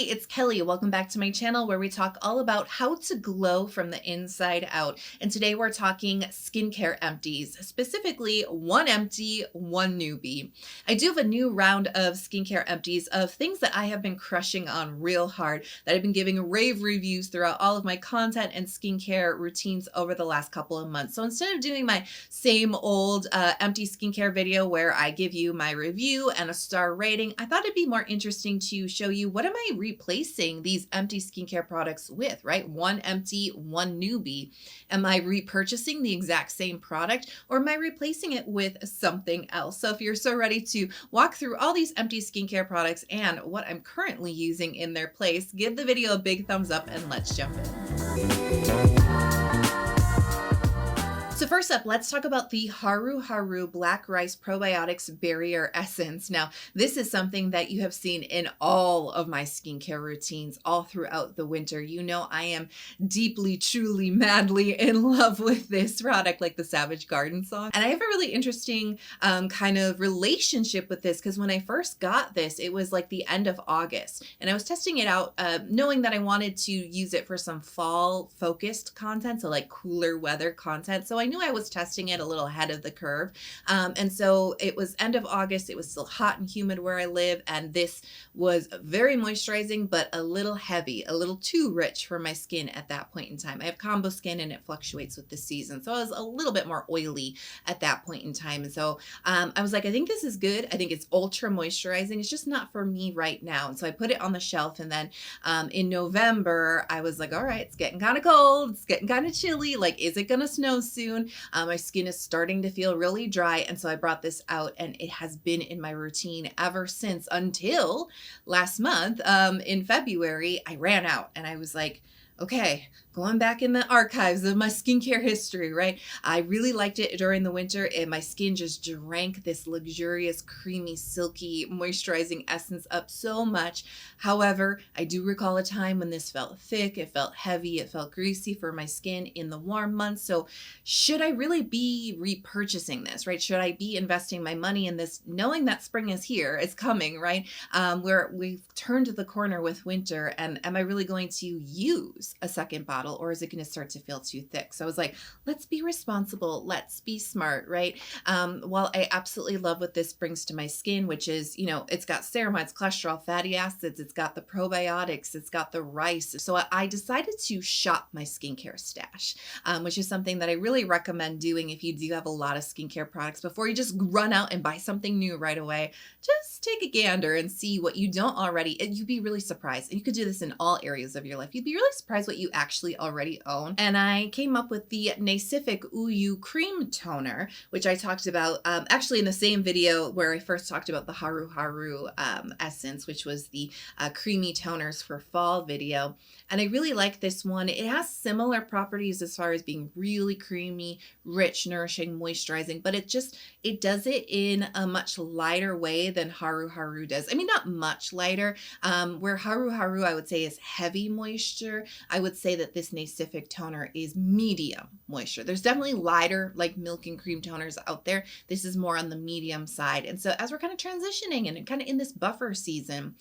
it's Kelly. Welcome back to my channel where we talk all about how to glow from the inside out. And today we're talking skincare empties, specifically one empty, one newbie. I do have a new round of skincare empties of things that I have been crushing on real hard, that I've been giving rave reviews throughout all of my content and skincare routines over the last couple of months. So instead of doing my same old empty skincare video where I give you my review and a star rating, I thought it'd be more interesting to show you what am I replacing these empty skincare products with, right? One empty, one newbie. Am I repurchasing the exact same product, or am I replacing it with something else? So if you're so ready to walk through all these empty skincare products and what I'm currently using in their place, give the video a big thumbs up and let's jump in. So first up, let's talk about the Haruharu Black Rice Probiotics Barrier Essence. Now, this is something that you have seen in all of my skincare routines all throughout the winter. You know I am deeply, truly, madly in love with this product, like the Savage Garden song. And I have a really interesting kind of relationship with this because when I first got this, it was like the end of August. And I was testing it out knowing that I wanted to use it for some fall-focused content, so like cooler weather content. So I knew I was testing it a little ahead of the curve. And so it was end of August. It was still hot and humid where I live. And this was very moisturizing, but a little heavy, a little too rich for my skin at that point in time. I have combo skin and it fluctuates with the season. So I was a little bit more oily at that point in time. And so I was like, I think this is good. I think it's ultra moisturizing. It's just not for me right now. And so I put it on the shelf. And then in November, I was like, all right, it's getting kind of cold. It's getting kind of chilly. Like, is it going to snow soon? My skin is starting to feel really dry. And so I brought this out and it has been in my routine ever since until last month. In February, I ran out and I was like, okay, going back in the archives of my skincare history, right? I really liked it during the winter and my skin just drank this luxurious, creamy, silky, moisturizing essence up so much. However, I do recall a time when this felt thick, it felt heavy, it felt greasy for my skin in the warm months. So should I really be repurchasing this, right? Should I be investing my money in this, knowing that spring is here, it's coming, right? Where we've turned the corner with winter, and am I really going to use a second bottle, or is it going to start to feel too thick? So I was like, let's be responsible. Let's be smart, right? While I absolutely love what this brings to my skin, which is, you know, it's got ceramides, cholesterol, fatty acids, it's got the probiotics, it's got the rice. So I decided to shop my skincare stash, which is something that I really recommend doing if you do have a lot of skincare products. Before you just run out and buy something new right away, just take a gander and see what you don't already, and you'd be really surprised. And you could do this in all areas of your life. You'd be really surprised what you actually already own. And I came up with the Nacific Uyu Cream Toner, which I talked about actually in the same video where I first talked about the Haruharu essence, which was the creamy toners for fall video. And I really like this one. It has similar properties as far as being really creamy, rich, nourishing, moisturizing, but it does it in a much lighter way than Haruharu does. I mean, not much lighter. Where Haruharu, I would say, is heavy moisture, I would say that this Nacific toner is medium moisture. There's definitely lighter, like milk and cream toners out there. This is more on the medium side. And so as we're kind of transitioning and kind of in this buffer season,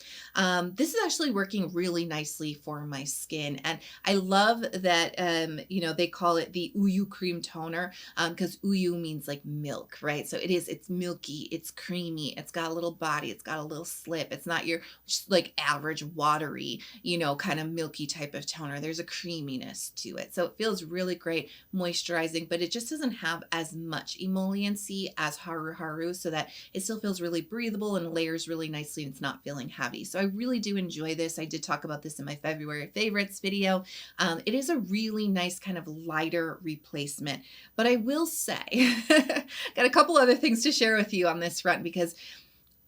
this is actually working really nicely for my skin. And I love that, you know, they call it the Uyu Cream Toner because Uyu means like milk, right? So it's milky, it's creamy, it's got a little body, it's got a little slip. It's not your just like average watery, you know, kind of milky type of toner. There's a creaminess to it. So it feels really great, moisturizing, but it just doesn't have as much emolliency as Haruharu, so that it still feels really breathable and layers really nicely and it's not feeling heavy. So I really do enjoy this. I did talk about this in my February favorites video. It is a really nice kind of lighter replacement, but I will say, got a couple other things to share with you on this front, because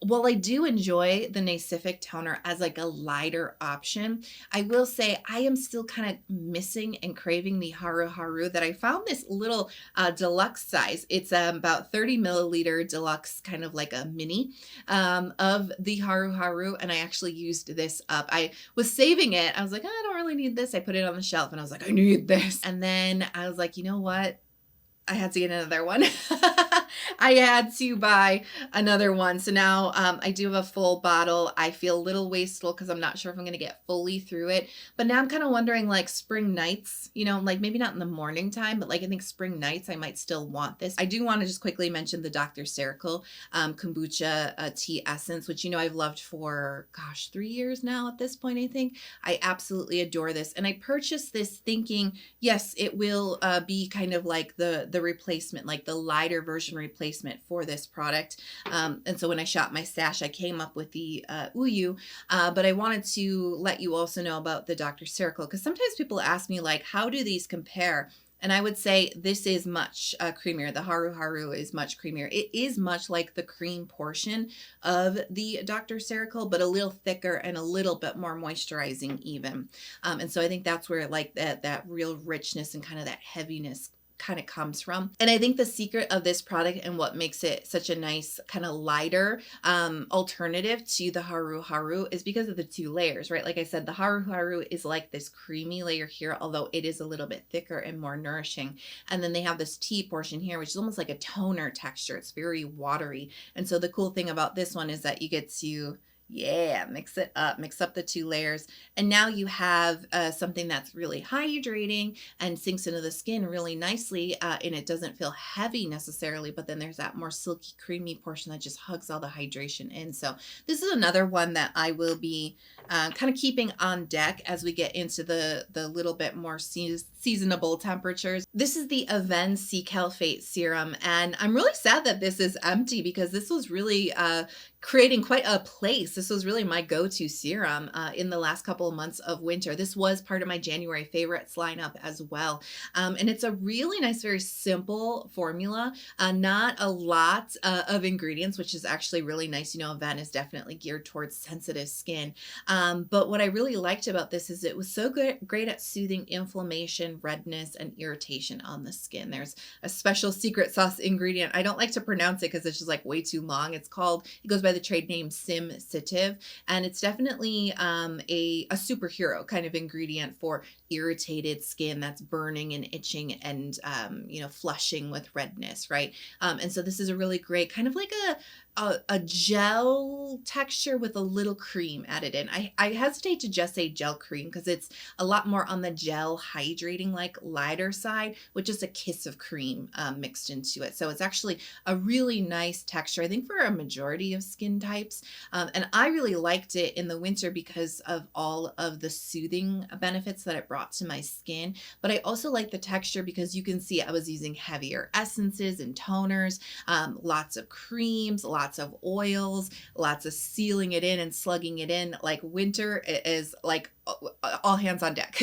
while I do enjoy the Nacific toner as like a lighter option, I will say I am still kind of missing and craving the Haruharu that I found this little deluxe size. It's about 30 milliliter deluxe, kind of like a mini of the Haruharu. And I actually used this up. I was saving it. I was like, I don't really need this. I put it on the shelf and I was like, I need this. And then I was like, you know what? I had to get another one. I had to buy another one. So now I do have a full bottle. I feel a little wasteful because I'm not sure if I'm going to get fully through it. But now I'm kind of wondering, like, spring nights, like maybe not in the morning time, but like I think spring nights I might still want this. I do want to just quickly mention the Dr. Ceuracle Kombucha tea essence, which I've loved for, gosh, 3 years now at this point, I think. I absolutely adore this. And I purchased this thinking, yes, it will be kind of like the replacement, like the lighter version replacement for this product. And so when I shot my stash, I came up with the Uyu, but I wanted to let you also know about the Dr. Ceuracle, because sometimes people ask me, like, how do these compare? And I would say this is much creamier. The Haruharu is much creamier. It is much like the cream portion of the Dr. Ceuracle, but a little thicker and a little bit more moisturizing even. And so I think that's where like that real richness and kind of that heaviness kind of comes from. And I think the secret of this product and what makes it such a nice kind of lighter alternative to the Haruharu is because of the 2 layers, right? Like I said, the Haruharu is like this creamy layer here, although it is a little bit thicker and more nourishing. And then they have this tea portion here, which is almost like a toner texture. It's very watery. And so the cool thing about this one is that you get to mix it up, mix up the 2 layers. And now you have something that's really hydrating and sinks into the skin really nicely. And it doesn't feel heavy necessarily, but then there's that more silky, creamy portion that just hugs all the hydration in. So this is another one that I will be kind of keeping on deck as we get into the little bit more seasonable temperatures. This is the Avene Cicalfate serum. And I'm really sad that this is empty because this was really creating quite a place. This was really my go-to serum in the last couple of months of winter. This was part of my January favorites lineup as well. And it's a really nice, very simple formula. Not a lot of ingredients, which is actually really nice. Avene is definitely geared towards sensitive skin. But what I really liked about this is it was so great at soothing inflammation, redness, and irritation on the skin. There's a special secret sauce ingredient. I don't like to pronounce it because it's just like way too long. It goes by the trade name Simsitive, and it's definitely a superhero kind of ingredient for irritated skin that's burning and itching and flushing with redness, right? And so this is a really great kind of like a gel texture with a little cream added in. I hesitate to just say gel cream because it's a lot more on the gel hydrating, like lighter side, with just a kiss of cream mixed into it. So it's actually a really nice texture, I think, for a majority of skin types. And I really liked it in the winter because of all of the soothing benefits that it brought to my skin. But I also like the texture because you can see I was using heavier essences and toners, lots of creams, lots of oils, lots of sealing it in and slugging it in. Like winter is like all hands on deck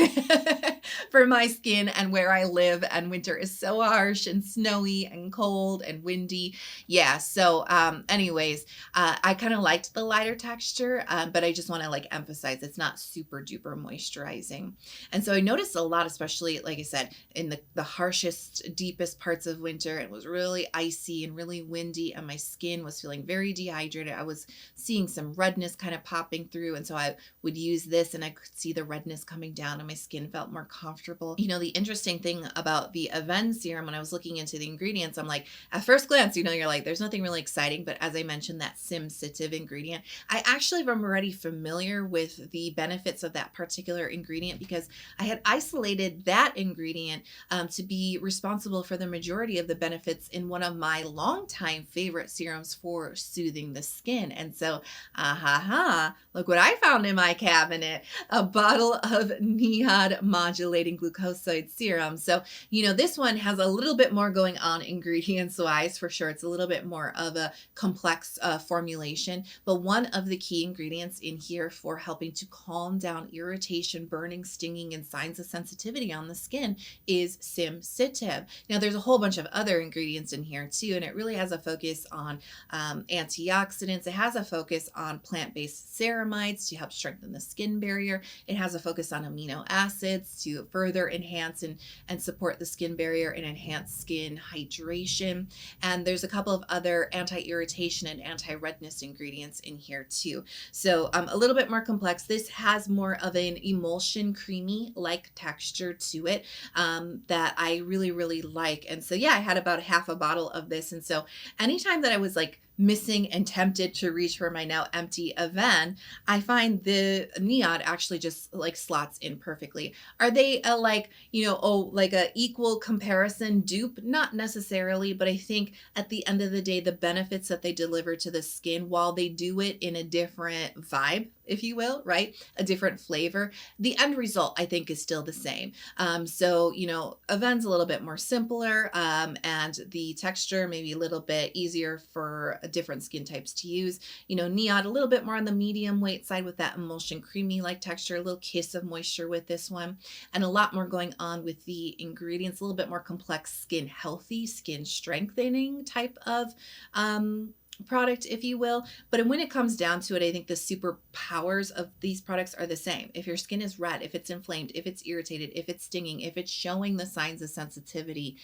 for my skin and where I live. And winter is so harsh and snowy and cold and windy. Yeah. So anyways, I kind of liked the lighter texture, but I just want to like emphasize it's not super duper moisturizing. And so I noticed a lot, especially like I said, in the harshest, deepest parts of winter, it was really icy and really windy and my skin was feeling very dehydrated. I was seeing some redness kind of popping through. And so I would use this and I could see the redness coming down and my skin felt more comfortable. The interesting thing about the Avene serum, when I was looking into the ingredients, I'm like, at first glance, you're like, there's nothing really exciting. But as I mentioned, that Simsitive ingredient, I actually am already familiar with the benefits of that particular ingredient because I had isolated that ingredient to be responsible for the majority of the benefits in one of my longtime favorite serums for soothing the skin. And so, look what I found in my cabinet, a bottle of NIOD modulating glucoside serum. So, this one has a little bit more going on ingredients wise, for sure. It's a little bit more of a complex formulation, but one of the key ingredients in here for helping to calm down irritation, burning, stinging, and signs of sensitivity on the skin is Simsitive. Now, there's a whole bunch of other ingredients in here too, and it really has a focus on antioxidants. It has a focus on plant-based ceramides to help strengthen the skin barrier. It has a focus on amino acids to further enhance and support the skin barrier and enhance skin hydration. And there's a couple of other anti-irritation and anti-redness ingredients in here too. So a little bit more complex. This has more of an emulsion creamy-like texture to it that I really, really like. And so yeah, I had about half a bottle of this. And so anytime that I was like missing and tempted to reach for my now empty Avene, I find the NIOD actually just like slots in perfectly. Are they a like, like a equal comparison dupe? Not necessarily, but I think at the end of the day, the benefits that they deliver to the skin, while they do it in a different vibe, if you will, right? A different flavor, the end result I think is still the same. So, Avene's a little bit more simpler and the texture maybe a little bit easier for different skin types to use. NIOD a little bit more on the medium weight side with that emulsion creamy like texture, a little kiss of moisture with this one, and a lot more going on with the ingredients, a little bit more complex, skin healthy, skin strengthening type of product, if you will. But when it comes down to it, I think the superpowers of these products are the same. If your skin is red, if it's inflamed, if it's irritated, if it's stinging, if it's showing the signs of sensitivity,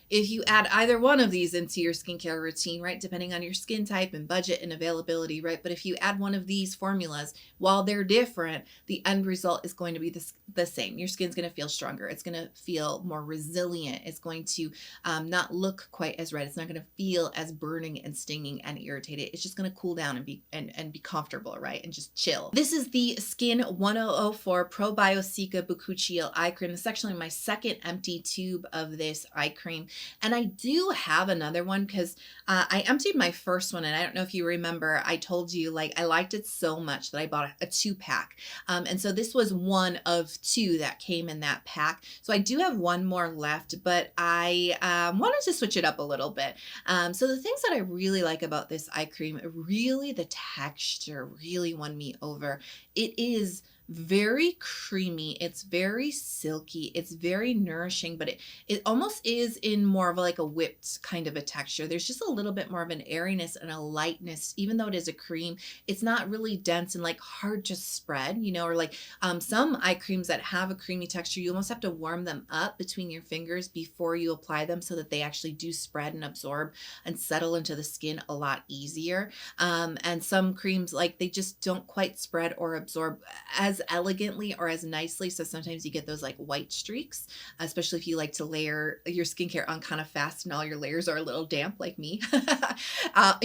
if you add either one of these into your skincare routine, right, depending on your skin type and budget and availability, right, but if you add one of these formulas, while they're different, the end result is going to be the same. Your skin's going to feel stronger. It's going to feel more resilient. It's going to not look quite as red. It's not going to feel as burning and stinging and irritated. It's just going to cool down and be comfortable, right, and just chill. This is the Skin 1004 Probio-Cica Bakuchiol eye cream. This is actually my second empty tube of this eye cream. And I do have another one because I emptied my first one. And I don't know if you remember, I told you like I liked it so much that I bought a 2-pack. And so this was one of 2 that came in that pack. So I do have one more left, but I wanted to switch it up a little bit. So the things that I really like about this eye cream, really the texture really won me over. It is very creamy. It's very silky. It's very nourishing, but it almost is in more of like a whipped kind of a texture. There's just a little bit more of an airiness and a lightness, even though it is a cream. It's not really dense and like hard to spread, or like some eye creams that have a creamy texture, you almost have to warm them up between your fingers before you apply them so that they actually do spread and absorb and settle into the skin a lot easier. And some creams, like they just don't quite spread or absorb as elegantly or as nicely. So sometimes you get those like white streaks, especially if you like to layer your skincare on kind of fast and all your layers are a little damp like me. A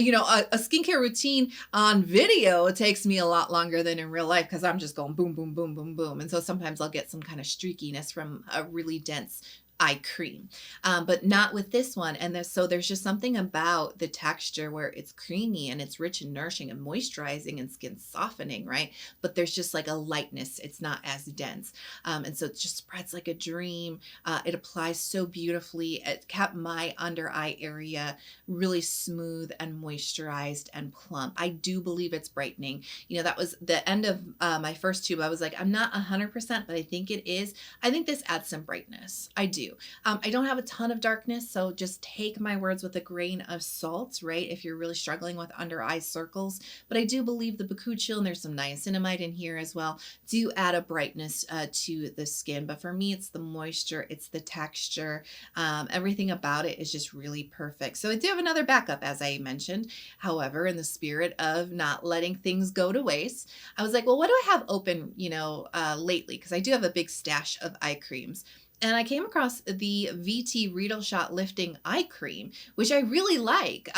skincare routine on video takes me a lot longer than in real life because I'm just going boom, boom, boom, boom, boom. And so sometimes I'll get some kind of streakiness from a really dense eye cream, but not with this one. And there's just something about the texture where it's creamy and it's rich and nourishing and moisturizing and skin softening, right? But there's just like a lightness. It's not as dense. And so it just spreads like a dream. It applies so beautifully. It kept my under eye area really smooth and moisturized and plump. I do believe it's brightening. That was the end of my first tube. I was like, I'm not 100%, but I think it is. I think this adds some brightness. I do. I don't have a ton of darkness, so just take my words with a grain of salt, right? If you're really struggling with under eye circles. But I do believe the Bakuchiol, and there's some niacinamide in here as well, do add a brightness to the skin. But for me, it's the moisture, it's the texture. Everything about it is just really perfect. So I do have another backup, as I mentioned. However, in the spirit of not letting things go to waste, I was like, well, what do I have open, lately? Because I do have a big stash of eye creams. And I came across the VT Reedle Shot Lifting Eye Cream, which I really like.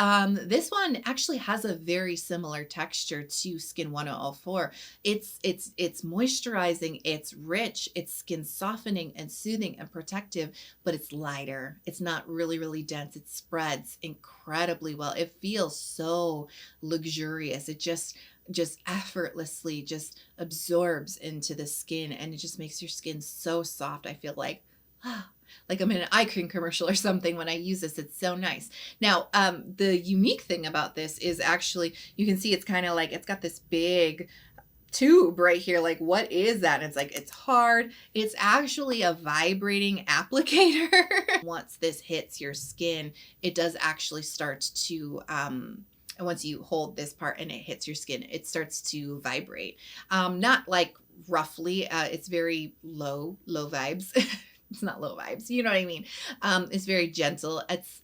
This one actually has a very similar texture to Skin 1004. It's moisturizing, it's rich, it's skin softening and soothing and protective, but it's lighter. It's not really, really dense. It spreads incredibly well. It feels so luxurious. It just effortlessly just absorbs into the skin, and it just makes your skin so soft. I feel like I'm in an eye cream commercial or something when I use this. It's so nice. Now, the unique thing about this is actually, you can see it's kind of like, it's got this big tube right here. Like, what is that? And it's like, it's hard. It's actually a vibrating applicator. Once this hits your skin, it does actually start to And once you hold this part and it hits your skin, it starts to vibrate. Not like roughly, it's very low vibes. It's not low vibes, you know what I mean? It's very gentle. It's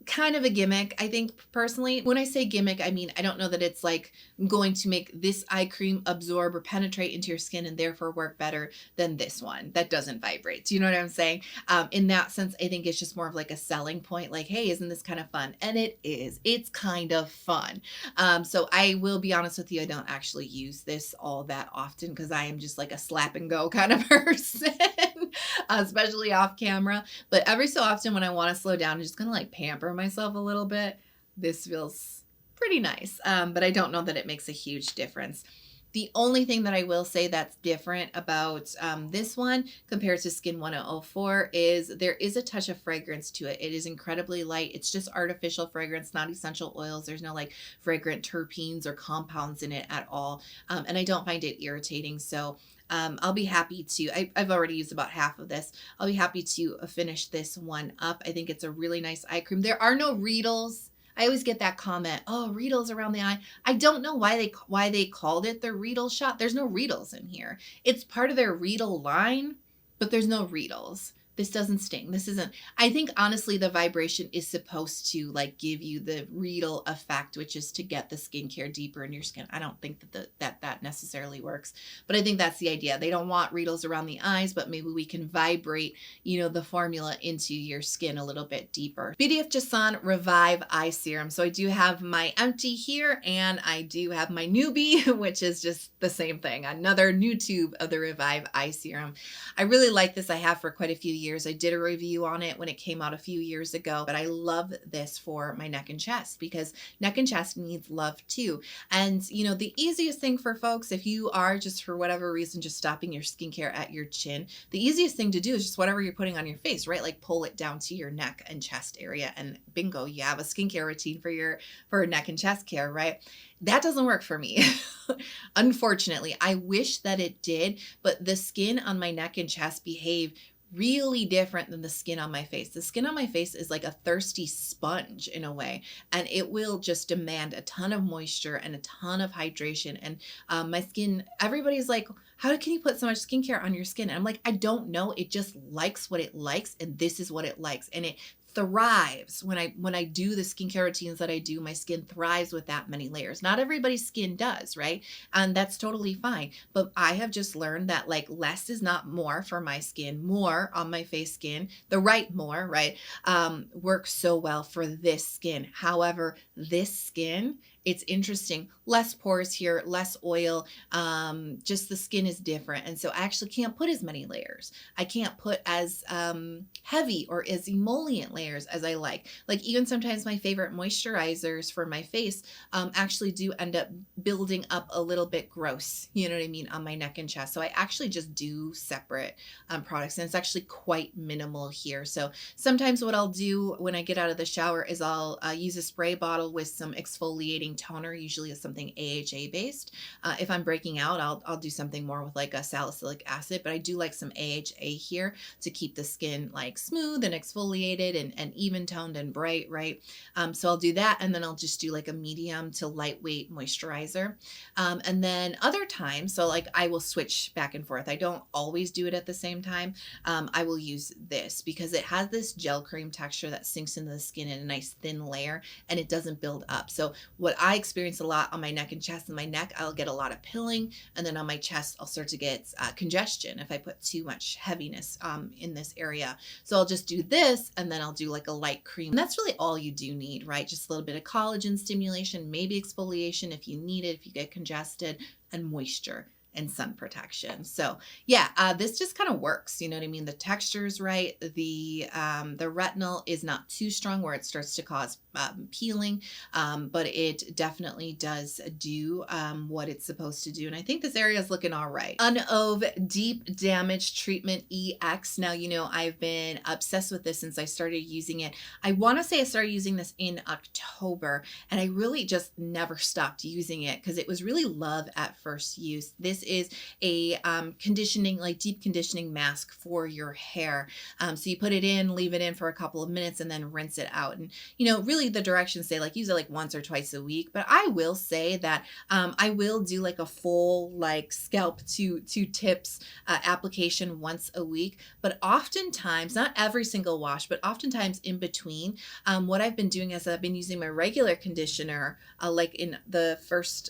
kind of a gimmick, I think, personally. When I say gimmick, I mean, I don't know that it's like going to make this eye cream absorb or penetrate into your skin and therefore work better than this one that doesn't vibrate. Do you know what I'm saying? In that sense, I think it's just more of like a selling point, like, hey, isn't this kind of fun? And it is. It's kind of fun. So I will be honest with you, I don't actually use this all that often because I am just like a slap and go kind of person. Especially off camera. But every so often when I want to slow down, I'm just going to like pamper myself a little bit. This feels pretty nice. But I don't know that it makes a huge difference. The only thing that I will say that's different about this one compared to Skin 1004 is there is a touch of fragrance to it. It is incredibly light. It's just artificial fragrance, not essential oils. There's no like fragrant terpenes or compounds in it at all. And I don't find it irritating. So I'll be happy to, I've already used about half of this. I'll be happy to finish this one up. I think it's a really nice eye cream. There are no Reedles. I always get that comment, oh, Reedles around the eye. I don't know why they called it the Reedle shot. There's no Reedles in here. It's part of their Reedle line, but there's no Reedles. This doesn't sting. This isn't, I think honestly, the vibration is supposed to like give you the Reedle effect, which is to get the skincare deeper in your skin. I don't think that necessarily works, but I think that's the idea. They don't want Reedles around the eyes, but maybe we can vibrate, you know, the formula into your skin a little bit deeper. BDF Joseon Revive Eye Serum. So I do have my Empty here and I do have my Newbie, which is just the same thing. Another new tube of the Revive Eye Serum. I really like this. I have for quite a few years. I did a review on it when it came out a few years ago, but I love this for my neck and chest because neck and chest needs love too. And you know, the easiest thing for folks, if you are just for whatever reason, just stopping your skincare at your chin, the easiest thing to do is just whatever you're putting on your face, right? Like pull it down to your neck and chest area and bingo, you have a skincare routine for neck and chest care, right? That doesn't work for me. Unfortunately, I wish that it did, but the skin on my neck and chest behave really different than the skin on my face. The skin on my face is like a thirsty sponge in a way, and it will just demand a ton of moisture and a ton of hydration. And my skin, everybody's like, how can you put so much skincare on your skin? And I'm like, I don't know. It just likes what it likes, and this is what it likes. And it thrives when I do the skincare routines that I do. My skin thrives with that many layers. Not everybody's skin does, right? And that's totally fine. But I have just learned that like less is not more for my skin. More on my face skin, the right more, right, works so well for this skin. However, this skin, it's interesting, less pores here, less oil, just the skin is different. And so I actually can't put as many layers. I can't put as heavy or as emollient layers as I like. Like even sometimes my favorite moisturizers for my face actually do end up building up a little bit gross, you know what I mean, on my neck and chest. So I actually just do separate products, and it's actually quite minimal here. So sometimes what I'll do when I get out of the shower is I'll use a spray bottle with some exfoliating toner, usually is something AHA based. If I'm breaking out, I'll do something more with like a salicylic acid, but I do like some AHA here to keep the skin like smooth and exfoliated and even toned and bright, right? So I'll do that, and then I'll just do like a medium to lightweight moisturizer. And then other times, so like I will switch back and forth. I don't always do it at the same time. I will use this because it has this gel cream texture that sinks into the skin in a nice thin layer, and it doesn't build up. So what I experience a lot on my neck and chest. In my neck, I'll get a lot of pilling, and then on my chest, I'll start to get congestion if I put too much heaviness in this area. So I'll just do this, and then I'll do like a light cream. And that's really all you do need, right? Just a little bit of collagen stimulation, maybe exfoliation if you need it, if you get congested, and moisture and sun protection. So yeah, this just kind of works. You know what I mean? The texture's right. The retinol is not too strong where it starts to cause peeling, but it definitely does do what it's supposed to do. And I think this area is looking all right. Unove Deep Damage Treatment EX. Now, you know, I've been obsessed with this since I started using it. I want to say I started using this in October, and I really just never stopped using it because it was really love at first use. This is a conditioning, like deep conditioning mask for your hair. So you put it in, leave it in for a couple of minutes, and then rinse it out. And, you know, really the directions say like use it like once or twice a week. But I will say that I will do like a full like scalp to tips application once a week. But oftentimes, not every single wash, but oftentimes in between, what I've been doing is I've been using my regular conditioner like in the first,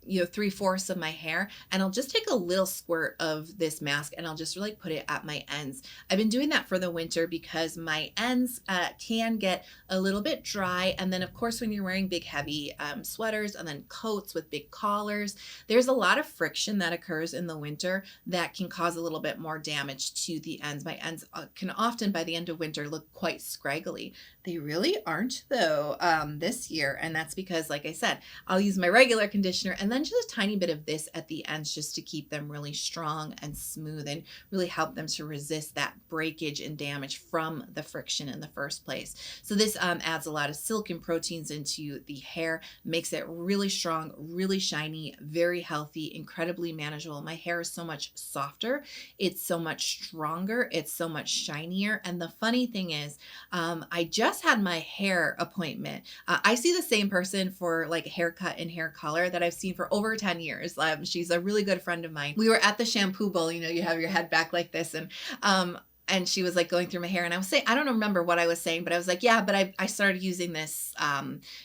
you know, 3/4 of my hair, and I'll just take a little squirt of this mask and I'll just really put it at my ends. I've been doing that for the winter because my ends can get a little bit dry. And then of course, when you're wearing big heavy sweaters and then coats with big collars, there's a lot of friction that occurs in the winter that can cause a little bit more damage to the ends. My ends can often by the end of winter look quite scraggly. They really aren't though this year. And that's because, like I said, I'll use my regular conditioner and then just a tiny bit of this at the ends just to keep them really strong and smooth and really help them to resist that breakage and damage from the friction in the first place. So this adds a lot of silk and proteins into the hair, makes it really strong, really shiny, very healthy, incredibly manageable. My hair is so much softer. It's so much stronger. It's so much shinier. And the funny thing is, I just had my hair appointment. I see the same person for like haircut and hair color that I've seen for over 10 years. She's a really good friend of mine. We were at the shampoo bowl, you know, you have your head back like this, and she was like going through my hair, and I was saying, I don't remember what I was saying, but I was like, yeah, but I started using this,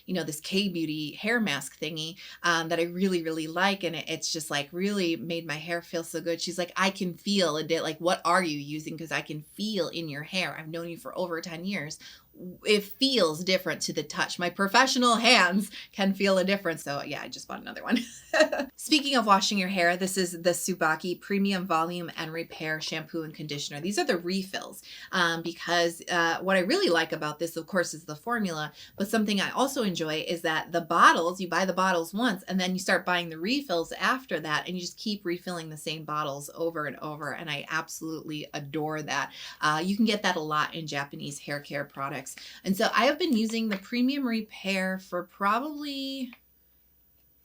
you know, this K-Beauty hair mask thingy that I really, really like. And it's just like really made my hair feel so good. She's like, I can feel it. Like, what are you using? Because I can feel in your hair. I've known you for over 10 years. It feels different to the touch. My professional hands can feel a difference. So yeah, I just bought another one. Speaking of washing your hair, this is the Tsubaki Premium Volume and Repair Shampoo and Conditioner. These are the refills because what I really like about this, of course, is the formula. But something I also enjoy is that the bottles, you buy the bottles once and then you start buying the refills after that, and you just keep refilling the same bottles over and over. And I absolutely adore that. You can get that a lot in Japanese hair care products. And so I have been using the Premium Repair for probably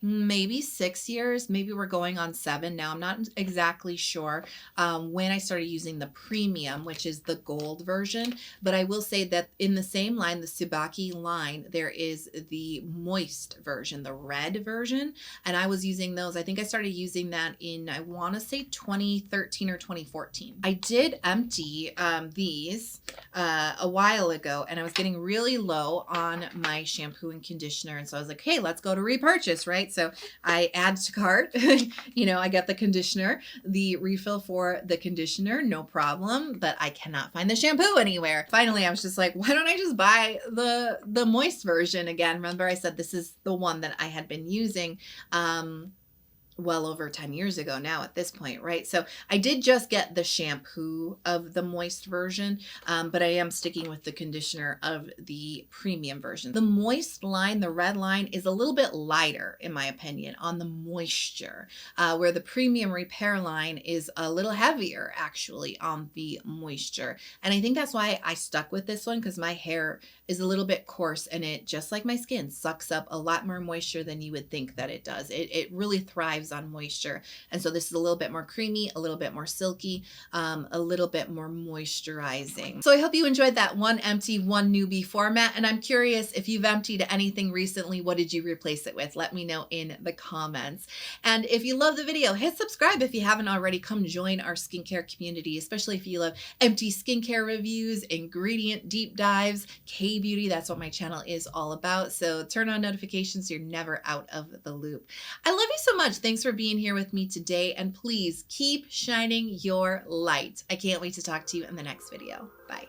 maybe 6 years. Maybe we're going on 7 now. I'm not exactly sure when I started using the premium, which is the gold version. But I will say that in the same line, the Tsubaki line, there is the moist version, the red version. And I was using those. I think I started using that in, I want to say 2013 or 2014. I did empty these a while ago, and I was getting really low on my shampoo and conditioner. And so I was like, hey, let's go to Repurchase, right? So I add to cart, you know, I get the conditioner, the refill for the conditioner, no problem, but I cannot find the shampoo anywhere. Finally, I was just like, why don't I just buy the moist version again? Remember I said this is the one that I had been using well over 10 years ago now at this point, right? So I did just get the shampoo of the moist version, but I am sticking with the conditioner of the premium version. The moist line, the red line, is a little bit lighter, in my opinion, on the moisture, where the premium repair line is a little heavier, actually, on the moisture. And I think that's why I stuck with this one, because my hair is a little bit coarse, and it, just like my skin, sucks up a lot more moisture than you would think that it does. It really thrives on moisture. And so this is a little bit more creamy, a little bit more silky, a little bit more moisturizing. So I hope you enjoyed that one empty, one newbie format. And I'm curious, if you've emptied anything recently, what did you replace it with? Let me know in the comments. And if you love the video, hit subscribe if you haven't already. Come join our skincare community, especially if you love empty skincare reviews, ingredient deep dives, K-beauty. That's what my channel is all about. So turn on notifications so you're never out of the loop. I love you so much. Thanks for being here with me today, and please keep shining your light. I can't wait to talk to you in the next video. Bye.